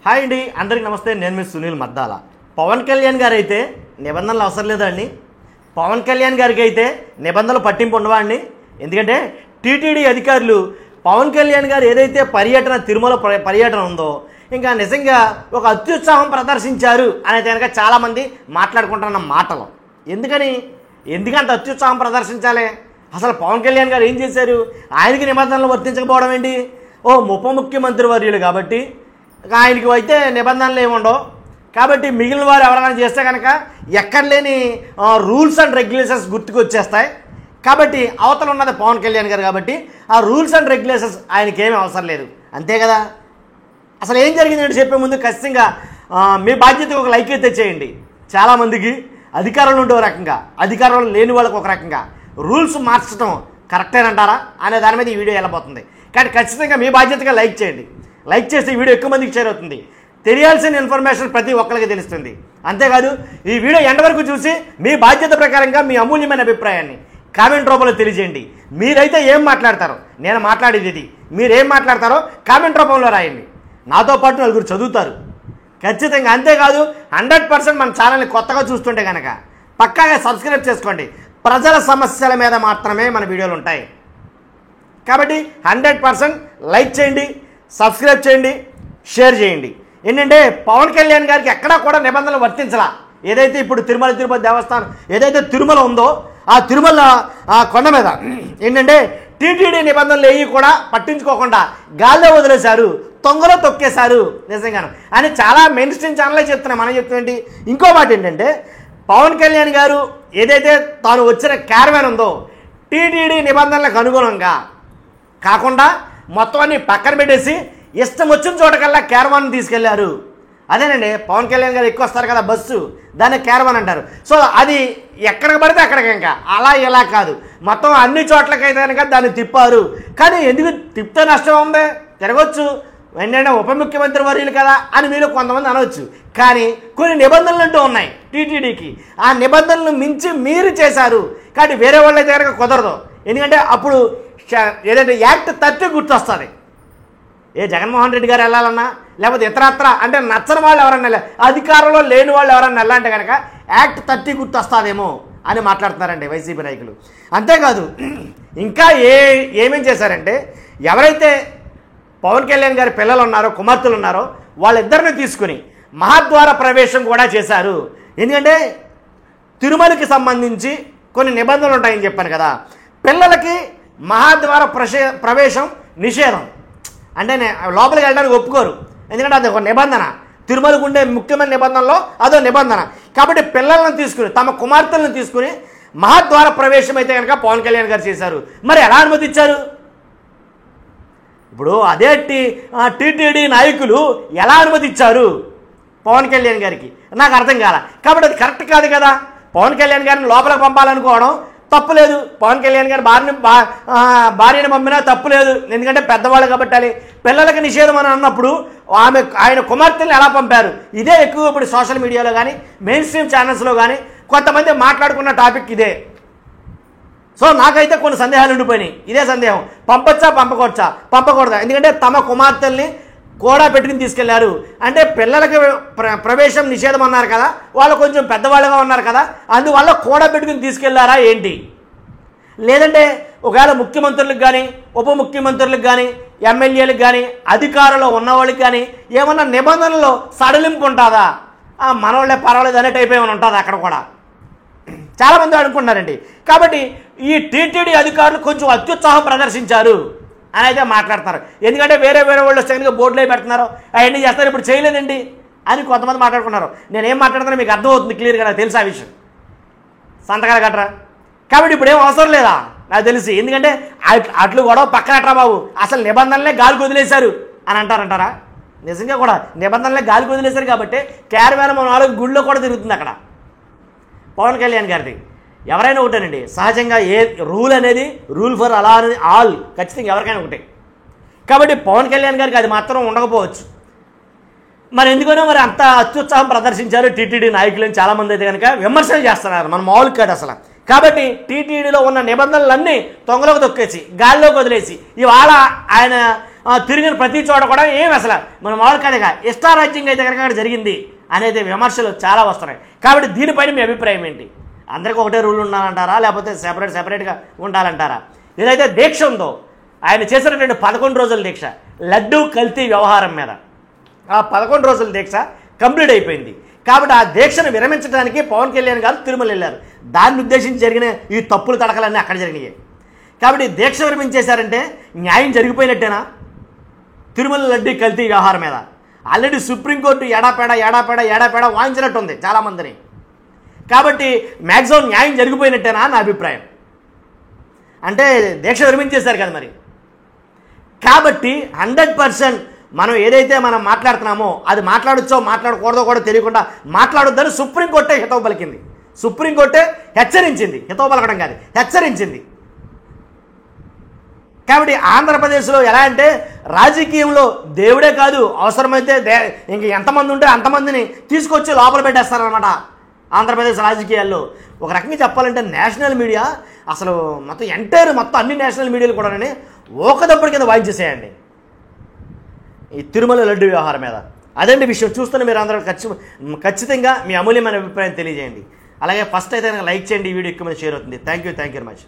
Hi అండి, అందరికీ నమస్తే. నేను మీ సునీల్ మద్దాల. పవన్ కళ్యాణ్ గారు అయితే నిబంధనలు అవసరం లేదండి. పవన్ కళ్యాణ్ గారికి అయితే నిబంధనలు పట్టింపు ఉండవా అండి? ఎందుకంటే టీటీడీ అధికారులు పవన్ కళ్యాణ్ గారు ఏదైతే తిరుమల పర్యటన ఉందో ఇంకా నిజంగా ఒక అత్యుత్సాహం ప్రదర్శించారు అనేది కనుక చాలామంది మాట్లాడుకుంటున్న మాటలు. ఎందుకంత అత్యుత్సాహం ప్రదర్శించాలి? అసలు పవన్ కళ్యాణ్ గారు ఏం చేశారు? ఆయనకి నిబంధనలు వర్తించకపోవడం ఏంటి? ఉప ముఖ్యమంత్రి వర్యులు కాబట్టి ఆయనకి అయితే నిబంధనలు ఏముండవు. కాబట్టి మిగిలిన వారు ఎవరైనా చేస్తే కనుక ఎక్కడ లేని రూల్స్ అండ్ రెగ్యులేషన్స్ గుర్తుకొచ్చేస్తాయి. కాబట్టి అవతల ఉన్నది పవన్ కళ్యాణ్ గారు కాబట్టి ఆ రూల్స్ అండ్ రెగ్యులేషన్స్ ఆయనకి ఏమీ అవసరం లేదు. అంతే కదా? అసలు ఏం జరిగిందంటే చెప్పే ముందు ఖచ్చితంగా మీ బాధ్యతగా ఒక లైక్ అయితే చేయండి. చాలామందికి అధికారంలో ఉండే ఒక రకంగా, అధికారంలో లేని వాళ్ళకి ఒక రకంగా రూల్స్ మార్చడం కరెక్టేనంటారా అనే దాని మీద ఈ వీడియో వెళ్ళబోతుంది. కానీ ఖచ్చితంగా మీ బాధ్యతగా లైక్ చేయండి. లైక్ చేస్తే ఈ వీడియో ఎక్కువ మందికి షేర్ అవుతుంది. తెలియాల్సిన ఇన్ఫర్మేషన్ ప్రతి ఒక్కరికి తెలుస్తుంది. అంతేకాదు ఈ వీడియో ఎండ్ వరకు చూసి మీ బాధ్యత ప్రకారంగా మీ అమూల్యమైన అభిప్రాయాన్ని కామెంట్ రూపంలో తెలియజేయండి. మీరైతే ఏం మాట్లాడతారో, నేను మాట్లాడేది ఇది, మీరేం మాట్లాడతారో కామెంట్ రూపంలో రాయండి. నాతో పాటు నలుగురు చదువుతారు ఖచ్చితంగా. అంతేకాదు 100% మన ఛానల్ని కొత్తగా చూస్తుంటే కనుక పక్కాగా సబ్స్క్రైబ్ చేసుకోండి. ప్రజల సమస్యల మీద మాత్రమే మన వీడియోలు ఉంటాయి. కాబట్టి 100% లైక్ చేయండి, సబ్స్క్రైబ్ చేయండి, షేర్ చేయండి. ఏంటంటే పవన్ కళ్యాణ్ గారికి ఎక్కడా కూడా నిబంధనలు వర్తించాల. ఏదైతే ఇప్పుడు తిరుపతి దేవస్థానం ఏదైతే తిరుమల ఉందో ఆ తిరుమల కొండ మీద ఏంటంటే టీటీడీ నిబంధనలు ఏవి కూడా పట్టించుకోకుండా గాల్లో వదిలేశారు, తొంగలో తొక్కేశారు నిజంగాను అని చాలా మెయిన్ స్ట్రీమ్ ఛానలే చెప్తున్నాయి. మనం చెప్తున్నది ఇంకో మాట ఏంటంటే పవన్ కళ్యాణ్ గారు ఏదైతే తాను వచ్చిన క్యారవాన్ ఉందో టీటీడీ నిబంధనలకు అనుగుణంగా కాకుండా మొత్తం అన్ని పక్కన పెట్టేసి ఇష్టం వచ్చిన చోటకల్లా క్యారవాన్ తీసుకెళ్లారు. అదేనండి, పవన్ కళ్యాణ్ గారు ఎక్కువ వస్తారు కదా బస్సు, దాన్ని క్యారవాన్ అంటారు. సో అది ఎక్కడికి పడితే అక్కడికి, ఇంకా అలా ఇలా కాదు, మొత్తం అన్ని చోట్లకైతే కనుక దాన్ని తిప్పారు. కానీ ఎందుకు తిప్పితే నష్టం ఉంది? తిరగొచ్చు, ఏంటంటే ఉప ముఖ్యమంత్రి వర్యులు కదా అని మీరు కొంతమంది అనవచ్చు. కానీ కొన్ని నిబంధనలు అంటూ ఉన్నాయి టీటీడీకి. ఆ నిబంధనలు మించి మీరు చేశారు. కాబట్టి వేరే వాళ్ళు అయితే కనుక కుదరదు. ఎందుకంటే అప్పుడు ఏదంటే యాక్ట్ 30 గుర్తొస్తుంది. జగన్మోహన్ రెడ్డి గారు వెళ్ళాలన్నా లేకపోతే ఇతరత్ర అంటే నచ్చని వాళ్ళు ఎవరన్నా, అధికారంలో లేని వాళ్ళు ఎవరన్నా వెళ్ళాలంటే కనుక యాక్ట్ 30 గుర్తొస్తుందేమో అని మాట్లాడుతున్నారండి వైసీపీ నాయకులు. అంతేకాదు ఇంకా ఏమేం చేశారంటే ఎవరైతే పవన్ కళ్యాణ్ గారి పిల్లలు ఉన్నారో, కుమార్తెలు ఉన్నారో వాళ్ళిద్దరిని తీసుకుని మహాద్వార ప్రవేశం కూడా చేశారు. ఎందుకంటే తిరుమలకి సంబంధించి కొన్ని నిబంధనలు ఉంటాయని చెప్పాను కదా. పిల్లలకి మహాద్వార ప్రవేశం నిషేధం, అంటే లోపలికి వెళ్ళడానికి ఒప్పుకోరు. ఎందుకంటే అది ఒక నిబంధన, తిరుమలకు ఉండే ముఖ్యమైన నిబంధనలో అదో నిబంధన. కాబట్టి పిల్లలను తీసుకుని, తమ కుమార్తెలను తీసుకుని మహాద్వార ప్రవేశం అయితే కనుక పవన్ కళ్యాణ్ గారు చేశారు. మరి ఎలా అనుమతించారు? ఇప్పుడు అదే టీటీడీ నాయకులు ఎలా అనుమతించారు పవన్ కళ్యాణ్ గారికి? నాకు అర్థం కాల. కాబట్టి అది కరెక్ట్ కాదు కదా. పవన్ కళ్యాణ్ గారిని లోపలికి పంపాలనుకోవడం తప్పు లేదు. పవన్ కళ్యాణ్ గారు భార్యను పంపినా తప్పు లేదు, ఎందుకంటే పెద్దవాళ్ళు కాబట్టి. పిల్లలకి నిషేధం అని అన్నప్పుడు ఆయన కుమార్తెలను ఎలా పంపారు? ఇదే ఎక్కువ ఇప్పుడు సోషల్ మీడియాలో కానీ మెయిన్ స్ట్రీమ్ ఛానల్స్లో కానీ కొంతమంది మాట్లాడుకున్న టాపిక్ ఇదే. సో నాకైతే కొన్ని సందేహాలు ఉండిపోయినాయి. ఇదే సందేహం, పంపొచ్చా పంపకూడదా? ఎందుకంటే తమ కుమార్తెల్ని కూడా పెట్టుకుని తీసుకెళ్లారు. అంటే పిల్లలకి ప్రవేశం నిషేధం అన్నారు కదా, వాళ్ళు కొంచెం పెద్దవాళ్ళుగా ఉన్నారు కదా, అందువల్ల కూడా పెట్టుకుని తీసుకెళ్లారా ఏంటి? లేదంటే ఒకవేళ ముఖ్యమంత్రులకు కానీ ఉప ముఖ్యమంత్రులకు కానీ ఎమ్మెల్యేలకు కానీ అధికారంలో ఉన్నవాళ్ళకి కానీ ఏమన్నా నిబంధనల్లో సడలింపు ఉంటుందా? మనవాళ్ళే పర్వాలేదు అనే టైప్ ఏమైనా ఉంటుందా అక్కడ కూడా? చాలామంది అనుకుంటున్నారండి. కాబట్టి ఈ టీటీడీ అధికారులు కొంచెం అత్యుత్సాహం ప్రదర్శించారు అని అయితే మాట్లాడుతున్నారు. ఎందుకంటే వేరే వాళ్ళు వస్తే కనుక బోర్డులో పెడుతున్నారు, అవన్నీ చేస్తారు, ఇప్పుడు చేయలేదండి అని కొంతమంది మాట్లాడుకున్నారు. నేనేం మాట్లాడుతున్నా మీకు అర్థమవుతుంది క్లియర్గా, నాకు తెలుసు ఆ విషయం, సంతకాలు కట్టరా. కాబట్టి ఇప్పుడు ఏం అవసరం లేదా నాకు తెలిసి. ఎందుకంటే అట్లు గొడవ పక్కనట్రా బాబు, అసలు నిబంధనలే గాలికి వదిలేశారు అని అంటారా? నిజంగా కూడా నిబంధనలే గాలికి వదిలేశారు కాబట్టి క్యారవాన్ 4 గుళ్ళో కూడా తిరుగుతుంది అక్కడ పవన్ కళ్యాణ్ గారిది. ఎవరైనా ఒకటేనండి, సహజంగా ఏ రూల్ అనేది రూల్ ఫర్ అలా అనేది ఆల్, ఖచ్చితంగా ఎవరికైనా ఒకటే. కాబట్టి పవన్ కళ్యాణ్ గారికి అది మాత్రం ఉండకపోవచ్చు. మరి ఎందుకనో మరి అంత అత్యుత్సాహం ప్రదర్శించారు టీటీడీ నాయకులని చాలామంది అయితే కనుక విమర్శలు చేస్తున్నారు. మన మామూలు కాదు అసలు. కాబట్టి టీటీడీలో ఉన్న నిబంధనలన్నీ తొంగలోకి తొక్కేసి గాల్లోకి వదిలేసి ఇవాళ ఆయన తిరిగిన ప్రతి చోట కూడా ఏం అసలు మన మామూలు కథగా ఇష్టారాజ్యంగా అయితే కనుక అక్కడ జరిగింది అనేది విమర్శలు చాలా వస్తున్నాయి. కాబట్టి దీనిపైన మీ అభిప్రాయం ఏంటి? అందరికీ ఒకటే రూల్ ఉండాలంటారా, లేకపోతే సెపరేట్గా ఉండాలంటారా? ఏదైతే దీక్ష ఉందో ఆయన చేసినటువంటి 11 రోజుల దీక్ష లడ్డూ కల్తీ వ్యవహారం మీద, ఆ 11 రోజుల దీక్ష కంప్లీట్ అయిపోయింది. కాబట్టి ఆ దీక్షను విరమించడానికి పవన్ కళ్యాణ్ గారు తిరుమల వెళ్ళారు. దాన్ని ఉద్దేశించి జరిగిన ఈ తప్పులు తడకలన్నీ అక్కడ జరిగినాయి. కాబట్టి దీక్ష విరమించేశారంటే న్యాయం జరిగిపోయినట్టేనా? తిరుమల లడ్డూ కల్తీ వ్యవహారం మీద ఆల్రెడీ సుప్రీంకోర్టు ఏడాపేడ వాయించినట్టుంది చాలామందిని. కాబట్టి మ్యాక్సిమం న్యాయం జరిగిపోయినట్టేనా నా అభిప్రాయం. అంటే దీక్ష విరమించేశారు కదా మరి. కాబట్టి 100% మనం ఏదైతే మనం మాట్లాడుతున్నామో అది మాట్లాడొచ్చో మాట్లాడకూడదో కూడా తెలియకుండా మాట్లాడొద్దని సుప్రీంకోర్టే హితవు పలికింది. సుప్రీంకోర్టే హెచ్చరించింది, హితవు పలకడం కాదు, హెచ్చరించింది. కాబట్టి ఆంధ్రప్రదేశ్లో ఎలా అంటే రాజకీయంలో దేవుడే కాదు, అవసరమైతే ఇంక ఎంతమంది ఉంటే అంతమందిని తీసుకొచ్చి లోపల పెట్టేస్తారనమాట. ఆంధ్రప్రదేశ్ రాజకీయాల్లో ఒక రకంగా చెప్పాలంటే నేషనల్ మీడియా అసలు మొత్తం అన్ని నేషనల్ మీడియాలు కూడా ఓకదప్పుడు కింద వాయించేసేయండి ఈ తిరుమల లడ్డు వ్యవహారం మీద. అదండి విషయం. చూస్తున్న మీరు అందరూ ఖచ్చితంగా మీ అమూల్యమైన అభిప్రాయం తెలియజేయండి. అలాగే ఫస్ట్ అయితే లైక్ చేయండి, ఈ వీడియో ఎక్కువ మంది షేర్ అవుతుంది. Thank you very much.